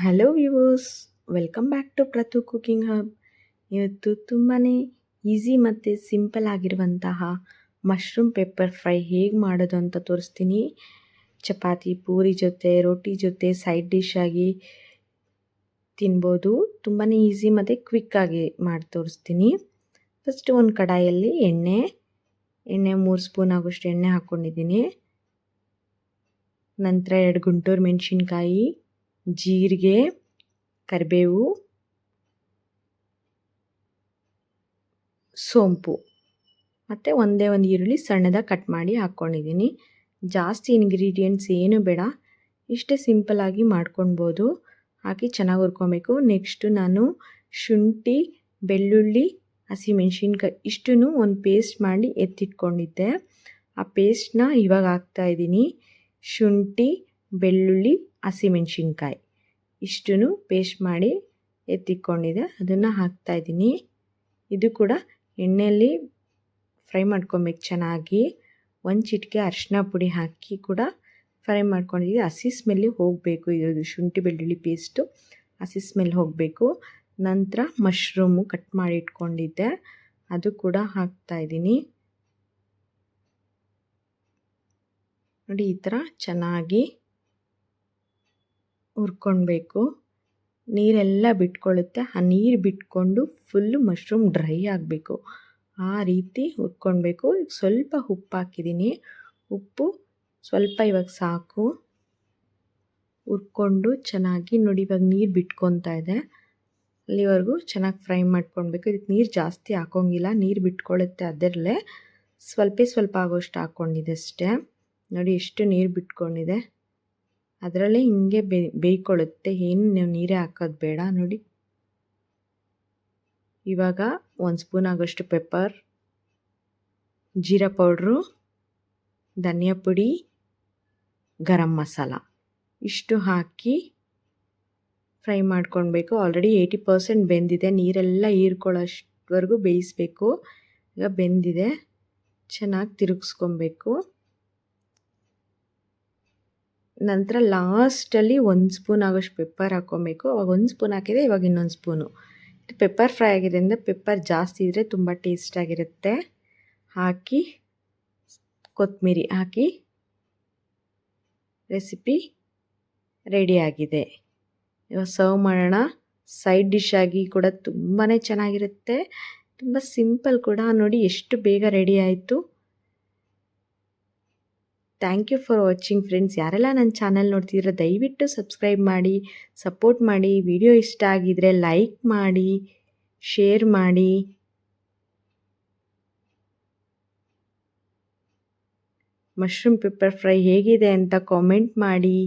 Hello viewers, welcome back to Prathu cooking hub. ಇವತ್ತು ತುಂಬಾ easy ಮತ್ತು ಸಿಂಪಲ್ ಆಗಿರುವಂತಹ ಮಶ್ರೂಮ್ ಪೆಪ್ಪರ್ ಫ್ರೈ ಹೇಗೆ ಮಾಡೋದು ಅಂತ ತೋರಿಸ್ತೀನಿ. ಚಪಾತಿ, ಪೂರಿ ಜೊತೆ, ರೋಟಿ ಜೊತೆ ಸೈಡ್ ಡಿಶ್ ಆಗಿ ತಿನ್ಬೋದು. ತುಂಬಾ ಈಸಿ ಮತ್ತು ಕ್ವಿಕ್ಕಾಗಿ ಮಾಡಿ ತೋರಿಸ್ತೀನಿ. ಫಸ್ಟ್ ಒಂದು ಕಡಾಯಲ್ಲಿ ಎಣ್ಣೆ 3 ಸ್ಪೂನ್ ಆಗೋಷ್ಟು ಎಣ್ಣೆ ಹಾಕ್ಕೊಂಡಿದ್ದೀನಿ. ನಂತರ 2 ಗುಂಟೂರು ಮೆಣಸಿನ್ಕಾಯಿ, ಜೀರಿಗೆ, ಕರಿಬೇವು, ಸೋಂಪು ಮತ್ತು ಒಂದೇ ಒಂದು ಈರುಳ್ಳಿ ಸಣ್ಣದಾಗಿ ಕಟ್ ಮಾಡಿ ಹಾಕ್ಕೊಂಡಿದ್ದೀನಿ. ಜಾಸ್ತಿ ಇಂಗ್ರೀಡಿಯೆಂಟ್ಸ್ ಏನು ಬೇಡ, ಇಷ್ಟೇ ಸಿಂಪಲ್ಲಾಗಿ ಮಾಡ್ಕೊಳ್ಬೋದು. ಹಾಕಿ ಚೆನ್ನಾಗಿ ಹುರ್ಕೊಬೇಕು. ನೆಕ್ಸ್ಟು ನಾನು ಶುಂಠಿ, ಬೆಳ್ಳುಳ್ಳಿ, ಹಸಿಮೆಣ್ಸಿನ್ಕಾಯಿ ಇಷ್ಟನ್ನು ಒಂದು ಪೇಸ್ಟ್ ಮಾಡಿ ಎತ್ತಿಟ್ಕೊಂಡಿದ್ದೆ. ಆ ಪೇಸ್ಟ್ನ ಇವಾಗ ಹಾಕ್ತಾಯಿದ್ದೀನಿ. ಶುಂಠಿ, ಬೆಳ್ಳುಳ್ಳಿ, ಹಸಿಮೆಣ್ಸಿನ್ಕಾಯಿ ಇಷ್ಟನ್ನು ಪೇಸ್ಟ್ ಮಾಡಿ ಎತ್ತಿಟ್ಕೊಂಡಿದ್ದೆ, ಅದನ್ನು ಹಾಕ್ತಾಯಿದ್ದೀನಿ. ಇದು ಕೂಡ ಎಣ್ಣೆಯಲ್ಲಿ ಫ್ರೈ ಮಾಡ್ಕೊಬೇಕು ಚೆನ್ನಾಗಿ. ಒಂದು ಚಿಟಿಕೆ ಅರಿಶಿನ ಪುಡಿ ಹಾಕಿ ಕೂಡ ಫ್ರೈ ಮಾಡ್ಕೊಂಡಿದ್ದೆ. ಹಸಿ ಸ್ಮೆಲ್ಲಿ ಹೋಗಬೇಕು. ಇದು ಶುಂಠಿ ಬೆಳ್ಳುಳ್ಳಿ ಪೇಸ್ಟು ಹಸಿ ಸ್ಮೆಲ್ ಹೋಗಬೇಕು. ನಂತರ ಮಶ್ರೂಮು ಕಟ್ ಮಾಡಿ ಇಟ್ಕೊಂಡಿದ್ದೆ, ಅದು ಕೂಡ ಹಾಕ್ತಾಯಿದ್ದೀನಿ. ನೋಡಿ, ಈ ಥರ ಚೆನ್ನಾಗಿ ಹುರ್ಕೊಳ್ಬೇಕು. ನೀರೆಲ್ಲ ಬಿಟ್ಕೊಳ್ಳುತ್ತೆ. ಆ ನೀರು ಬಿಟ್ಕೊಂಡು ಫುಲ್ಲು ಮಶ್ರೂಮ್ ಡ್ರೈ ಆಗಬೇಕು. ಆ ರೀತಿ ಹುರ್ಕೊಳ್ಬೇಕು. ಸ್ವಲ್ಪ ಉಪ್ಪು ಹಾಕಿದ್ದೀನಿ. ಉಪ್ಪು ಸ್ವಲ್ಪ ಇವಾಗ ಸಾಕು. ಹುರ್ಕೊಂಡು ಚೆನ್ನಾಗಿ ನೋಡಿ, ಇವಾಗ ನೀರು ಬಿಟ್ಕೊತಾ ಇದೆ. ಅಲ್ಲಿವರೆಗೂ ಚೆನ್ನಾಗಿ ಫ್ರೈ ಮಾಡ್ಕೊಳ್ಬೇಕು. ಇದಕ್ಕೆ ನೀರು ಜಾಸ್ತಿ ಹಾಕೋಂಗಿಲ್ಲ, ನೀರು ಬಿಟ್ಕೊಳ್ಳುತ್ತೆ. ಅದರಲ್ಲೇ ಸ್ವಲ್ಪ ಆಗೋಷ್ಟು ಹಾಕ್ಕೊಂಡಿದೆ ಅಷ್ಟೇ. ನೋಡಿ ಎಷ್ಟು ನೀರು ಬಿಟ್ಕೊಂಡಿದೆ. ಅದರಲ್ಲೇ ಹಿಂಗೆ ಬೇಯ್ಕೊಳ್ಳುತ್ತೆ. ಏನು ನೀವು ನೀರೇ ಹಾಕೋದು ಬೇಡ. ನೋಡಿ, ಇವಾಗ 1 ಸ್ಪೂನ್ ಆಗೋಷ್ಟು ಪೆಪ್ಪರ್, ಜೀರಾ ಪೌಡ್ರು, ಧನಿಯಾ ಪುಡಿ, ಗರಂ ಮಸಾಲ ಇಷ್ಟು ಹಾಕಿ ಫ್ರೈ ಮಾಡ್ಕೊಳ್ಬೇಕು. ಆಲ್ರೆಡಿ 80% ಬೆಂದಿದೆ. ನೀರೆಲ್ಲ ಹೀರ್ಕೊಳ್ಳೋಷ್ಟವರೆಗೂ ಬೇಯಿಸಬೇಕು. ಈಗ ಬೆಂದಿದೆ, ಚೆನ್ನಾಗಿ ತಿರುಗಿಸ್ಕೊಬೇಕು. ನಂತರ ಲಾಸ್ಟಲ್ಲಿ 1 ಸ್ಪೂನ್ ಆಗೋಷ್ಟು ಪೆಪ್ಪರ್ ಹಾಕ್ಕೊಬೇಕು. ಅವಾಗ 1 ಸ್ಪೂನ್ ಹಾಕಿದೆ, ಇವಾಗ ಇನ್ನೊಂದು ಸ್ಪೂನು. ಇದು ಪೆಪ್ಪರ್ ಫ್ರೈ ಆಗಿರೋದ್ರಿಂದ ಪೆಪ್ಪರ್ ಜಾಸ್ತಿ ಇದ್ದರೆ ತುಂಬ ಟೇಸ್ಟಾಗಿರುತ್ತೆ. ಹಾಕಿ ಕೊತ್ತಂಬರಿ ಹಾಕಿ ರೆಸಿಪಿ ರೆಡಿಯಾಗಿದೆ. ಇವಾಗ ಸರ್ವ್ ಮಾಡೋಣ. ಸೈಡ್ ಡಿಶ್ ಆಗಿ ಕೂಡ ತುಂಬಾ ಚೆನ್ನಾಗಿರುತ್ತೆ. ತುಂಬ ಸಿಂಪಲ್ ಕೂಡ. ನೋಡಿ ಎಷ್ಟು ಬೇಗ ರೆಡಿ ಆಯಿತು. Thank you for watching friends. ಯಾರೆಲ್ಲ ನನ್ನ ಚಾನಲ್ ನೋಡ್ತಿದ್ದೀರೋ ದಯವಿಟ್ಟು ಸಬ್ಸ್ಕ್ರೈಬ್ ಮಾಡಿ, ಸಪೋರ್ಟ್ ಮಾಡಿ. ವಿಡಿಯೋ ಇಷ್ಟ ಆಗಿದರೆ ಲೈಕ್ ಮಾಡಿ, ಶೇರ್ ಮಾಡಿ. ಮಶ್ರೂಮ್ ಪೆಪ್ಪರ್ ಫ್ರೈ ಹೇಗಿದೆ ಅಂತ ಕಾಮೆಂಟ್ ಮಾಡಿ.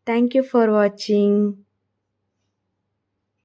Thank you for watching.